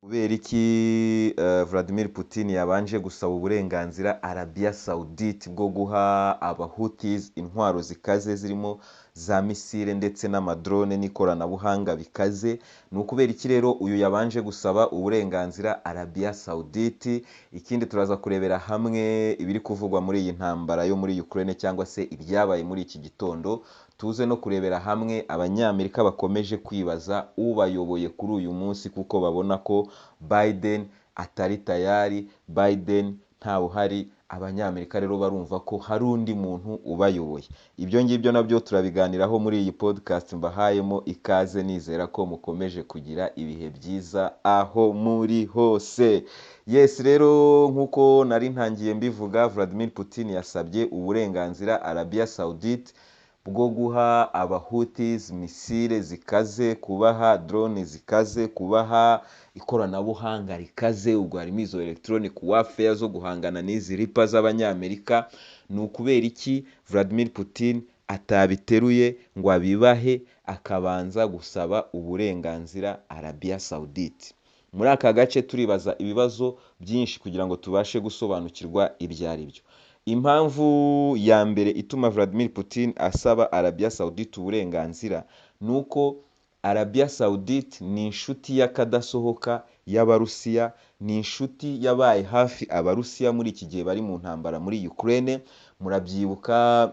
Kubera iki Vladimir Putin yabanje gusaba uburenganzira Arabia Saudite bwo guha Houthis intwaro zikaze zirimo za misile ndetse n'amadrone n'ikoranabuhanga bikaze? Ni ukubera iki rero uyu yabanje gusaba uburenganzira Arabia Saudite? Ikindi turaza kurebera hamwe ibiri kuvugwa muri iyi ntambara yo muri Ukraine cyangwa se ibyabaye muri iki gitondo. Tuze no kurebera hamwe abanyamerika bakomeje kwibaza ubayoboye kuri uyu munsi kuko babona ko Biden atari tayari, Biden ntawe uhari. Abanyamerika rero barumva ko hari undi muntu ubayoboye. Ibyo ngibyo nabyo turabiganiraho muri iyi podcast mbahayemo ikaze, nizera ko mukomeje kugira ibihe byiza aho muri hose. Yes, rero nk'uko nari ntangiye mbivuga, Vladimir Putin yasabye uburenganzira Arabia Saudite bwo guha Houthis misile zikaze, kubaha drone zikaze, kubaha ikoranabuhanga rikaze, ubwo harimo izo electronic warfare zo guhangana n'izi ripa z'abanyamerika. Ni ukubera iki Vladimir Putin atabiteruye ngo abibahe, akabanza gusaba uburenganzira Arabia Saudite? Muri aka gace turibaza ibibazo byinshi kugira ngo tubashe gusobanukirwa ibyo ari byo. Impamvu ya mbere ituma Vladimir Putin asaba Arabia Saudite uburenganzira ni uko Arabia Saudite ni inshuti y'akadasohoka y'Abarusiya, ni inshuti yabaye hafi Abarusiya muri iki gihe bari mu ntambara muri Ukraine. Murabyibuka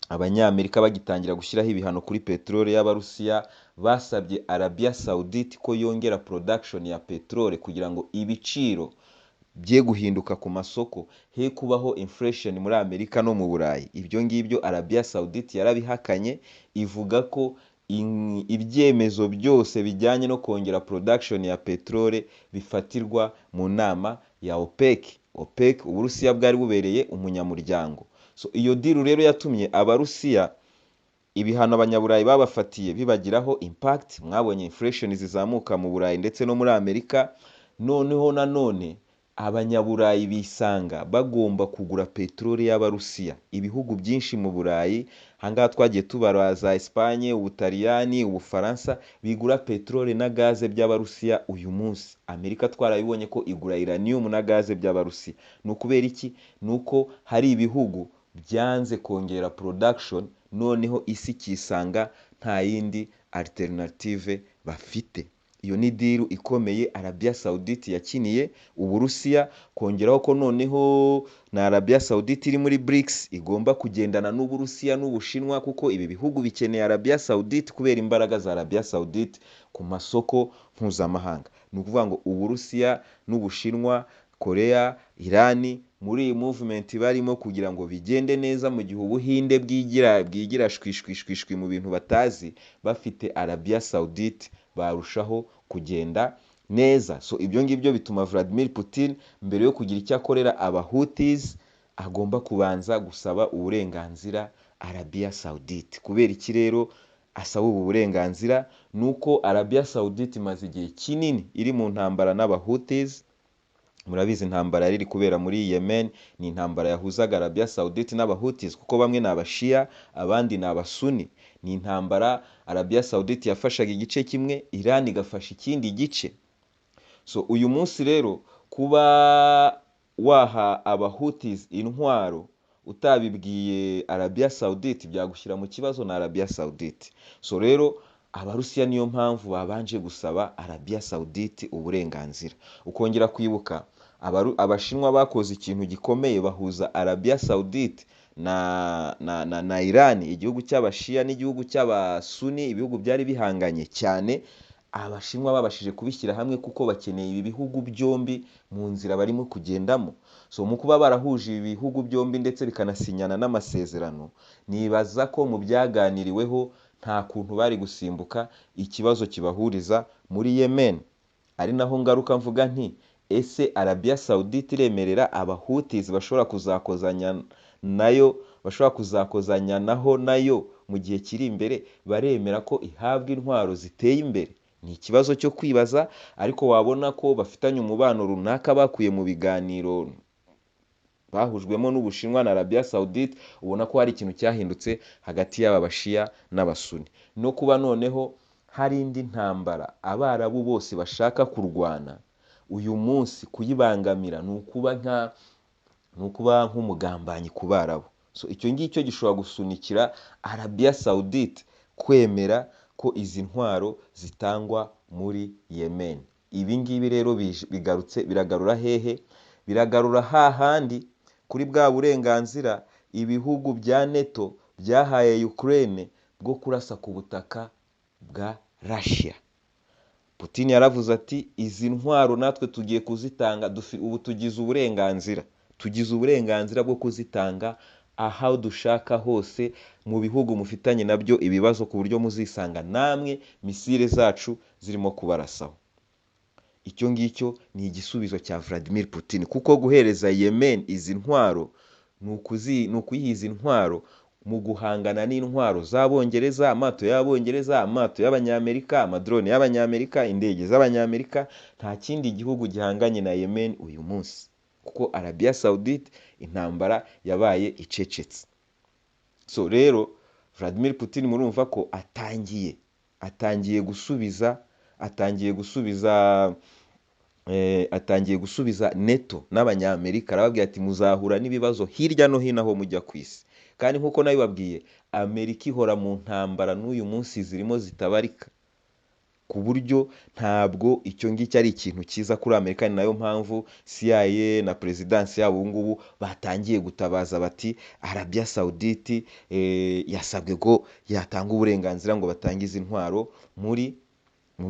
abanyamerika bagitangira gushyiraho ibihano kuri peteroli y'Abarusiya, basabye Arabia Saudite ko yongera production ya peteroli kugira ngo ibiciro bye guhinduka ku masoko, he kubaho inflation muri Amerika no mu Burayi. Ibyo ngibyo Arabia Saudite yarabihakanye, ivuga ko ibyemezo byose bijyanye no kongera production ya peteroli bifatirwa mu nama ya OPEC. OPEC Uburusiya bwari bubereye umunyamuryango. So iyo deal rero yatumye Abarusiya ibihano abanyaburayi babafatiye bibagiraho impact. Mwabonye inflation zizamuka mu Burayi ndetse no muri Amerika. Noneho nanone abanyaburayi bisanga bagomba kugura peteroli y'Abarusiya. Ibihugu byinshi mu Burayi, hangaha twagiye tubaraza Espagne, Ubutaliyani, Ubufaransa, bigura peteroli na gaze by'Abarusiya uyu munsi. Amerika twarabibonye ko igura uranium na gaze by'Abarusiya. Ni ukubera iki? Ni uko hari ibihugu byanze kongera production, noneho isi kisanga nta yindi alternative bafite. Iyo ni deal ikomeye Arabia Saudite yakiniye Uburusiya, kongeraho ko noneho na Arabia Saudite iri muri BRICS igomba kugendana n'Uburusiya n'Ubushinwa, kuko ibi bihugu bikeneye Arabia Saudite kubera imbaraga za Arabia Saudite ku masoko mpuzamahanga. Ni ukuvuga ngo Uburusiya n'Ubushinwa, Korea, Irani, muri iyi movement barimo kugira ngo bigende neza, mu gihe Ubuhinde bwigira shwishwishwishwi mu bintu batazi, bafite Arabia Saudite barushaho kugenda neza. So ibyo ngibyo bituma Vladimir Putin mbere yo kugira icyo akorera Houthis agomba kubanza gusaba uburenganzira Arabia Saudite. Kubera iki rero asaba ubu burenganzira? Nuko Arabia Saudite imaze igihe kinini iri mu ntambara Houthis. Murabizi intambara yari iri kubera muri Yemen, ni intambara yahuzaga Arabia Saudite Houthis, kuko bamwe ni Abashia abandi ni Abasuni. Ni intambara Arabia Saudite yafashaga igice kimwe, Iran igafasha ikindi gice. So uyu munsi rero kuba waha Houthis intwaro utabibwiye Arabia Saudite byagushyira mu kibazo na Arabia Saudite. So rero Abarusiya niyo mpamvu babanje gusaba Arabia Saudite uburenganzira. Ukongera kwibuka Abashinwa bakoze ikintu gikomeye, bahuza Arabia Saudite na Iran, igihugu cy'Abashia n'igihugu cy'Abasuni, ibihugu byari bihanganye cyane. Abashinwa babashije kubishyira hamwe kuko bakeneye ibi bihugu byombi mu nzira barimo kugendamo. So mu kuba barahuje ibi bihugu byombi ndetse bikanasinyana n'amasezerano, nibaza ko mu byaganiriweho nta kuntu bari gusimbuka ikibazo kibahuriza muri Yemen. Ari naho ngaruka mvuga nti ese Arabia Saudite iremerera Houthis bashobora kuzakozanya nayo mu gihe kiri imbere? Baremera ko ihabwa intwaro ziteye imbere? Ni ikibazo cyo kwibaza, ariko wabona ko bafitanye umubano runaka bakuye mu biganiro bahujwemo n'Ubushinwa na Arabia Saudite. Ubona ko hari ikintu cyahindutse hagati y'aba Bashia n'Abasuni, no kuba noneho hari indi ntambara Abarabu bose bashaka kurwana uyu munsi kuyibangamira ni ukuba nk'umugambanyi ku Barabu. So icyo ngicyo gishobora gusunikira Arabia Saudite kwemera ko izi ntwaro zitangwa muri Yemen. Ibi ngibi rero biragarura hehe? Biragarura hahandi kuri bwa burenganzira ibihugu bya NATO byahaye Ukraine bwo kurasa ku butaka bwa Russia. Putin yaravuze ati izi ntwaro natwe tugiye kuzitanga, ubu tugize uburenganzira bwo kuzitanga aho dushaka hose mu bihugu mufitanye nabyo ibibazo, ku buryo muzisanga namwe misile zacu zirimo kubarasaho. Icyo ngicyo ni igisubizo cya Vladimir Putin, kuko guhereza Yemen izi ntwaro ni ukuyiha intwaro mu guhangana n'intwaro z'Abongereza, amato y'Abongereza, amato y'Abanyamerika, amadrone y'Abanyamerika, indege z'Abanyamerika. Nta kindi gihugu gihanganye na Yemen uyu munsi, kuko Arabia Saudite intambara yabaye icecetse. So rero Vladimir Putin murumva ko atangiye gusubiza NATO n'Abanyamerika. Arababwira ati muzahura n'ibibazo hirya no hino aho mujya ku isi, kandi nk'uko nabibabwiye Amerika ihora mu ntambara n'uyu munsi zirimo zitabarika, ku buryo ntabwo icyo ngicyo ari ikintu cyiza kuri Amerika. Ni nayo mpamvu CIA na perezidansi yabo ubu ngubu batangiye gutabaza bati Arabia Saudite yasabwe ko yatanga uburenganzira ngo batange izi ntwaro muri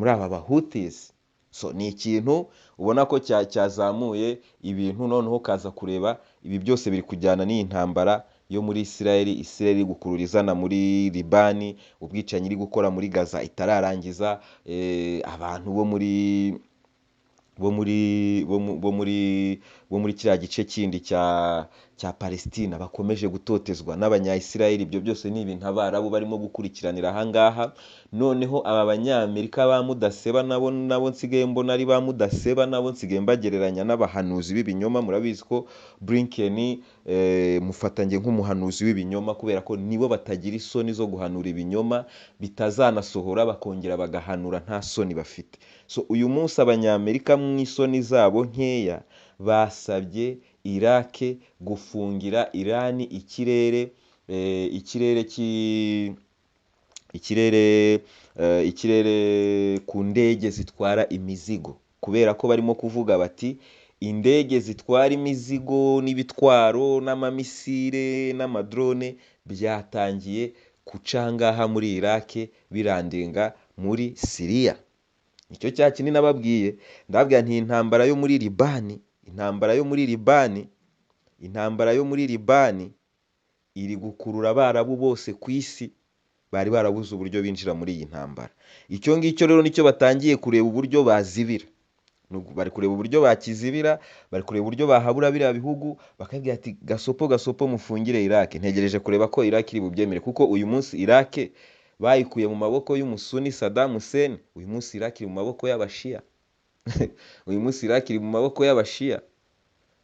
aba Bahouthis. So ni ikintu ubona ko cyazamuye ibintu, noneho kaza kureba ibi byose biri kujyana n'iyi ntambara yo muri Israel iri gukurura izana muri Libani, ubwicanyi iri gukora muri Gaza itararangiza, abantu bo muri kiriya gice kindi cya Palestina bakomeje gutotezwa n'Abanya-Israel. Ibyo byose ni ibintu Abarabu barimo gukurikiranira ahangaha. Noneho aba Banyamerika ba mudaseba nabo nsigaye mbona ari ba mudaseba, nabo nsigaye mbagereranya n'abahanuzi b'ibinyoma. Murabizi ko Blinken mufatanye nk'umuhanuzi w'ibinyoma, kubera ko nibo batagira isoni zo guhanura ibinyoma bitazanasohora, bakongera bagahanura nta soni bafite. So uyu munsi Abanyamerika mu isoni zabo nkeya basabye Iraq gufungira Iran ikirere ku ndege zitwara imizigo, kubera ko barimo kuvuga bati indege zitwara imizigo n'ibitwaro n'amamisire n'amadrone byatangiye kucangaha muri Iraq birandenga muri Syria. Icyo cya kinini nababwiye, ndababwira nti intambara yo muri Libani iri gukurura Abarabu bose ku isi bari barabuze uburyo binjira muri iyi ntambara. Icyo ngicyo rero nicyo batangiye kureba uburyo bazibira, bari kureba uburyo bakizibira, bari kureba uburyo bahabura biriya bihugu, bakabwira ati gasopo mufungire Iraq. Ntegereje kureba ko Iraq iri bubyemere, kuko uyu munsi Iraq bayikuye mu maboko y'umusuni Saddam Hussein. Uyu munsi Iraq iri mu maboko y'Abashia.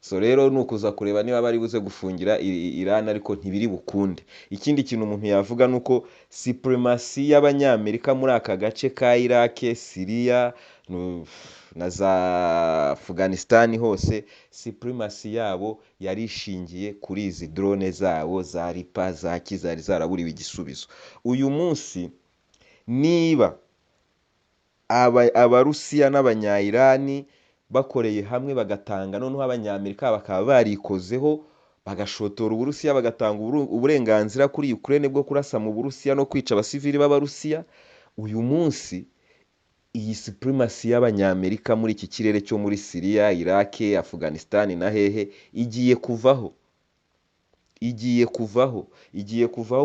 So rero ni ukuza kureba niba bari buze gufungira Iran, ariko ntibiri bukunde. Ikindi kintu umuntu yavuga ni uko supremacy y'Abanyamerika muri aka gace ka Iraq, Syria na za Afghanistan hose, supremacy yabo yari ishingiye kuri izi drone zabo za Ripa za Kizari zaraburiwe igisubizo. Uyu munsi niba Abarusiya n'Abanya-Irani bakoreye hamwe bagatanga, noneho Abanyamerika bakaba barikozeho bagashotora Uburusiya, bagatanga uburenganzira kuri Ukraine bwo kurasa mu Burusiya no kwica abasivili b'Abarusiya, uyu munsi iyi supremacy y'Abanyamerika muri iki kirere cyo muri Syria, Iraq, Afghanistan na hehe igiye kuvaho.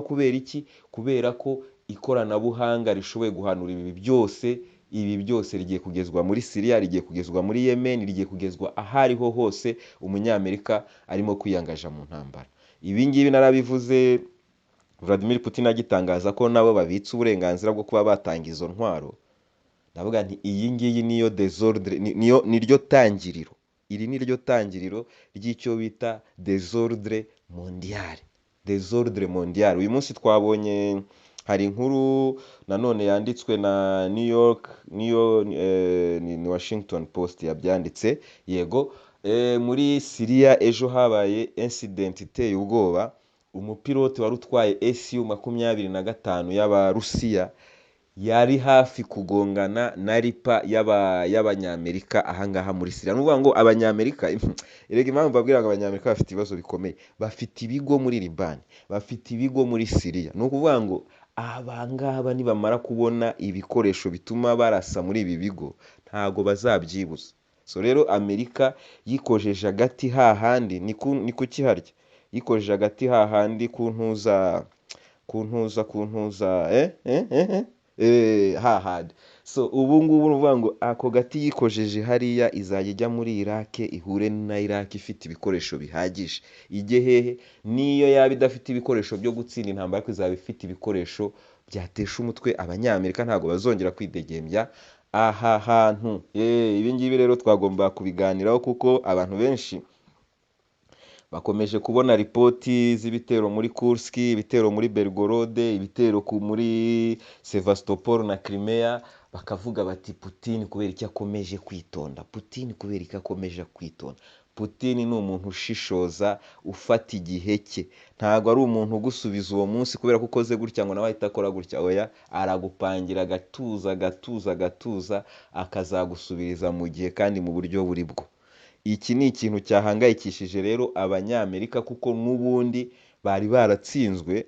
Kubera iki? Kubera ko ikoranabuhanga rishoboye guhanura ibi byose rigiye kugezwa muri Syria, rigiye kugezwa muri Yemen, rigiye kugezwa ahariho hose Umunyamerika arimo kwiyangaja mu ntambara. Ibi ngibi narabivuze Vladimir Putin agitangaza ko nabo babitse uburenganzira bwo kuba batanga izo ntwaro. Ndavuga nti iyi ngiyi niyo desordre, niryo tangiriro. Iri niryo tangiriro ry'icyo bita desordre mondial. Uyu munsi twabonye hari inkuru nanone yanditswe na ni Washington Post yabyanditse, yego. Muri Syria ejo habaye incident iteye ubwoba, umupilote wari utwaye Su-25 y'Abarusiya yari hafi kugongana na ripa y'Abanyamerika ahangaha muri Syria. Ni ukuvuga ngo Abanyamerika erega impamvu babwira ngo Abanyamerika bafite ibibazo bikomeye, bafite ibigo muri Libani, bafite ibigo muri Syria. Ni ukuvuga ngo abangaba nibamara kubona ibikoresho bituma barasa muri ibi bigo ntago bazabyibuza. So rero Amerika yikojeje agati hahandi ni kukiharya, yikojeje agati hahandi kuntuza hahandi. So ubu ngubu uvuga ngo ako gati yikojeje hariya izajya ijya muri Iraq, ihure na Iraq ifite ibikoresho bihagije. Ijye hehe? Niyo yaba idafite ibikoresho byo gutsinda intambara, ariko izaba ifite ibikoresho byatesha umutwe Abanyamerika, ntabwo bazongera kwidegembya aha hantu. Ibi ngibi rero twagomba kubiganiraho kuko abantu benshi bakomeje kubona ripoti z'ibitero muri Kursk, ibitero muri Belgorod, ibitero muri Sevastopol na Crimea, bakavuga bati Putin kubera iki akomeje kwitonda, Putin kubera iki akomeje kwitonda. Putin ni umuntu ushishoza, ufata igihe cye, ntabwo ari umuntu ugusubiza uwo munsi kubera ko ukoze gutya ngo nawe ahita akora gutya. Oya, aragupangira agatuza akazagusubiriza mu gihe kandi mu buryo buri bwo. Iki ni ikintu cyahangayikishije rero Abanyamerika, kuko n'ubundi bari baratsinzwe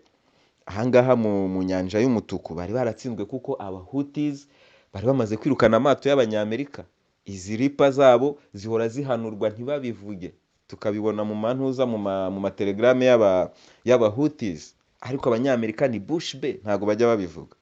ahangaha mu nyanja y'umutuku, bari baratsinzwe kuko Abahutis bari bamaze kwirukana amato y'Abanyamerika. Izi ripa zabo zihora zihanurwa ntibabivuge, tukabibona mu mantuza mu matelegrame y'Abahutis, ariko Abanyamerika ni bush be, ntago bajya babivuga.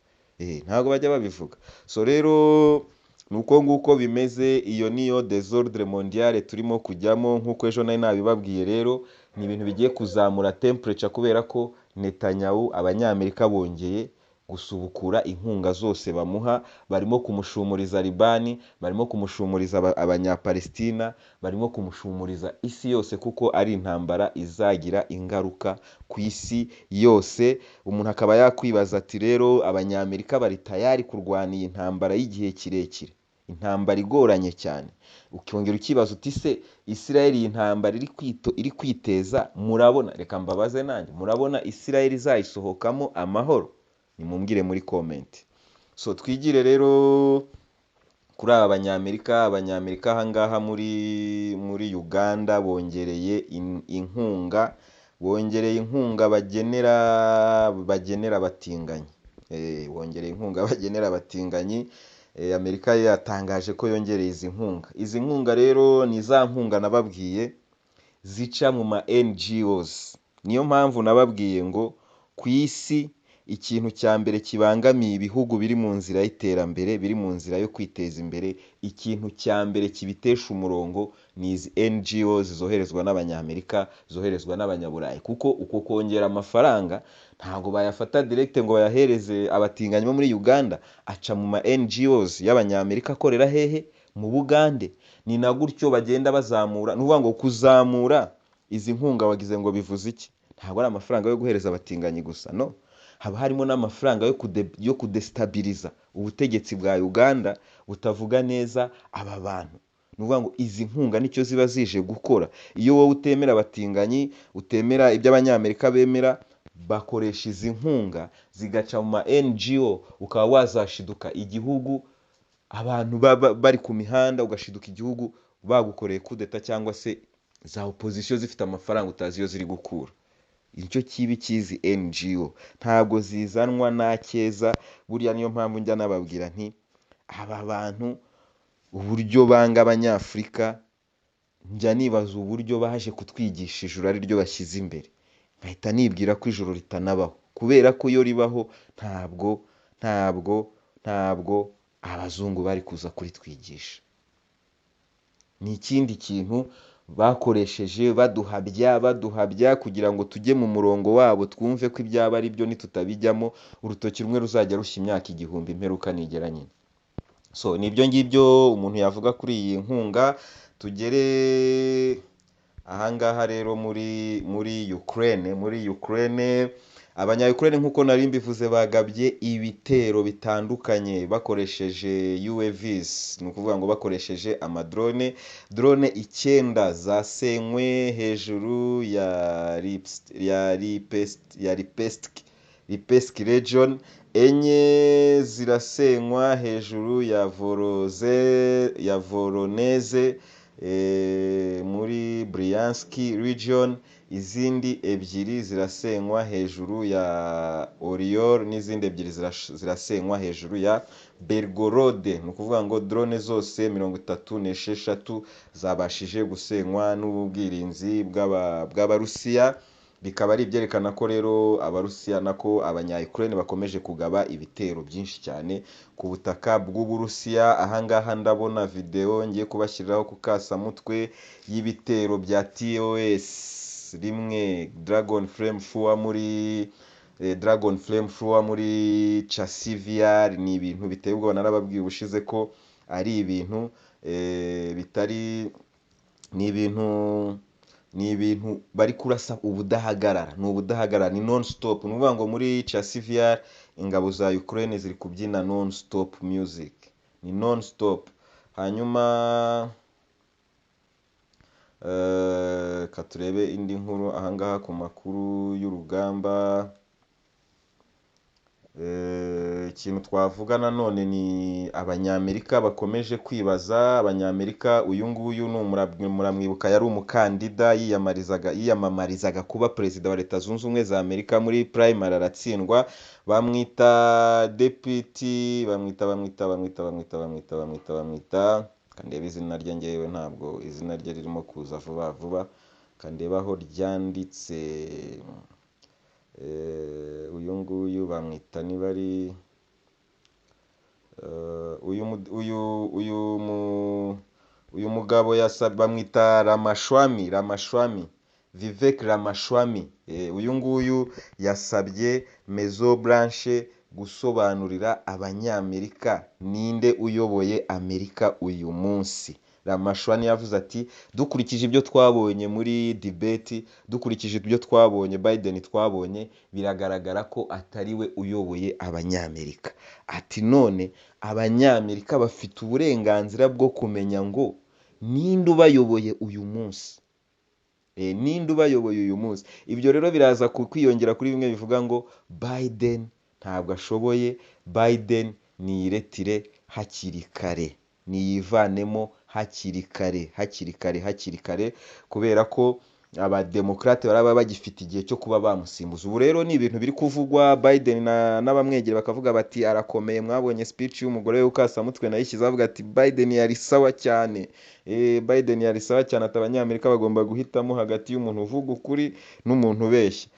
Ntago bajya babivuga. So rero nuko nguko bimeze. Iyo niyo desordre mondiale turimo kujyamo, nkuko ejo nari nabibabwiye. Rero ni ibintu bigiye kuzamura temperature kubera ko Netanyahu, Abanyamerika bongeye gusubukura inkunga zose bamuha, barimo kumushumuriza Libani, barimo kumushumuriza Abanyapalestina, barimo kumushumuriza isi yose, kuko ari intambara izagira ingaruka ku isi yose. Umuntu akaba yakwibaza ati rero Abanyamerika bari tayari kurwana iyi ntambara y'igihe kirekire, intambara igoranye cyane. Ukongera ukibaza uti se Israel iyi ntambara iri kwiteza, murabona, reka mbabaze nanjye, murabona Israel izayisohokamo amahoro? Nimumbwire muri comment. So twigire rero kuri aba Abanyamerika ahangaha muri Uganda bongereye inkunga, bagenera abatinganyi. Bongereye inkunga bagenera abatinganyi. Amerika yatangaje ko yongereye izi nkunga rero ni za nkunga nababwiye zica mu ma NGOs. Niyo mpamvu nababwiye ngo ku isi ikintu cya mbere kibangamiye ibihugu biri mu nzira y'iterambere, biri mu nzira yo kwiteza imbere, ikintu cya mbere kibitesha umurongo ni izi NGOs zoherezwa n'Abanyamerika, zoherezwa n'Abanyaburayi. Kuko uko kongera amafaranga ntabwo bayafata direct ngo bayahereze abatinganyi bo muri Uganda, aca mu ma NGOs y'Abanyamerika akorera hehe? Mu Bugande. Ni na gutyo bagenda bazamura. Nuvuga ngo kuzamura izi nkunga wagize ngo bivuze iki? Ntabwo ari amafaranga yo guhereza abatinganyi gusa, no. Haba harimo n'amafaranga yo kudestabiliza ubutegetsi bwa Uganda butavuga neza aba bantu. Nuvuga ngo izi nkunga nicyo ziba zije gukora. Iyo wowe utemera abatinganyi, utemera ibyo Abanyamerika bemera, bakoresha izi nkunga zigaca mu ma NGO, ukaba wazashiduka igihugu, abantu bari ku mihanda, ugashiduka igihugu bagukoreye kudeta, cyangwa se za opposition zifite amafaranga utazi iyo ziri gukura. Icyo kibi kizi NGO ntabwo zizanwa na keza. Buriya niyo mpamvu njya nababwira nti aba bantu uburyo banga Abanyafurika, njya nibaza uburyo baje kutwigisha ijuru ari ryo bashyize imbere, nkahita nibwira ko ijuru ritanabaho, kubera ko iyo ribaho ntabwo abazungu bari kuza kuritwigisha. Ni ikindi kintu bakoresheje baduhabya kugira ngo tujye mu murongo wabo, twumve ko ibyaba ari byo, nitutabijyamo urutoki rumwe ruzajya rushya imyaka igihumbi, imperuka nigera nyine. So nibyo ngibyo umuntu yavuga kuri iyi nkunga. Tugere ahangaha rero muri Ukraine. Abanya-Ukraine nk'uko nari mbivuze bagabye ibitero bitandukanye bakoresheje UAVs, ni ukuvuga ngo bakoresheje amadrone. Drone 9 zasenywe hejuru ya Lipetsk region, 4 zirasenywa hejuru ya Voronezh muri Bryansk region, izindi 2 zirasenywa hejuru ya Oriol, n'izindi 2 zirasenywa hejuru ya Belgorod. Ni ukuvuga ngo drone zose 36 zabashije gusenywa n'ubwirinzi bw'Abarusiya. Bikaba ari ibyerekana ko rero Abarusiya nako Abanya-Ukraine bakomeje kugaba ibitero byinshi cyane ku butaka bw'Uburusiya. Ahangaha ndabona video ngiye kubashyiriraho ku kasamutwe y'ibitero bya TOS rimwe Dragon Flame Four muri Chasivyar. Ni ibintu biteye ubwoba, narababwiye ubushize ko ari ibintu bitari, ni ibintu bari kurasa ubudahagarara, ni ubudahagarara, ni non stop. Ni ukuvuga ngo muri Chasivyar ingabo za Ukraine ziri kubyina non stop music, ni non stop. Hanyuma katurebe indi nkuru ahangaha ku makuru y'urugamba. Ikintu twavuga nanone ni Abanyamerika bakomeje kwibaza. Abanyamerika, uyu nguyu muramwibuka, yari umukandida yiyamamarizaga kuba perezida wa Leta Zunze Ubumwe za Amerika. Muri primary aratsindwa, bamwita deputy, bamwita kandeba izina rye, ngewe ntabwo izina rye ririmo kuza vuba vuba, kandebaho ryanditse. Uyu nguyu bamwita niba ari uyu mugabo bamwita Ramashwami, Vivek Ramashwami. Uyu nguyu yasabye Maison Blanche gusobanurira Abanyamerika ninde uyoboye Amerika uyu munsi. Ramashwami yavuze ati dukurikije ibyo twabonye muri debate, dukurikije ibyo twabonye Biden twabonye, biragaragara ko atari we uyoboye Abanyamerika. Ati none Abanyamerika bafite uburenganzira bwo kumenya ngo ninde ubayoboye uyu munsi, ninde ubayoboye uyu munsi. Ibyo rero biraza kwiyongera kuri bimwe bivuga ngo Biden ntabwo ashoboye, Biden niyiretire hakiri kare, niyivanemo hakiri kare, kubera ko Abademokrate baraba bagifite igihe cyo kuba bamusimbuza. Ubu rero ni ibintu biri kuvugwa. Biden n'abamwegera bakavuga bati arakomeye. Mwabonye speech y'umugore we Ukasamutwe nayishyize avuga ati Biden yari sawa cyane, Biden yari sawa cyane, ati Abanyamerika bagomba guhitamo hagati y'umuntu uvuga ukuri n'umuntu ubeshya.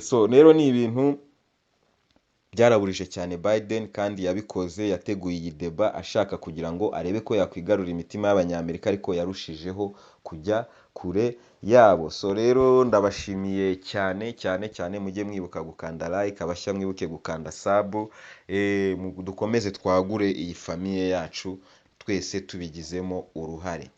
So rero ni ibintu byaraburije cyane Biden, kandi yabikoze, yateguye iyi deba ashaka kugira ngo arebe ko yakwigarura imitima y'Abanyamerika, ariko yarushijeho kujya kure yabo. So rero ndabashimiye cyane, mujye mwibuka gukanda like, abashya mwibuke gukanda sub, dukomeze twagure iyi famiye yacu twese tubigizemo uruhare.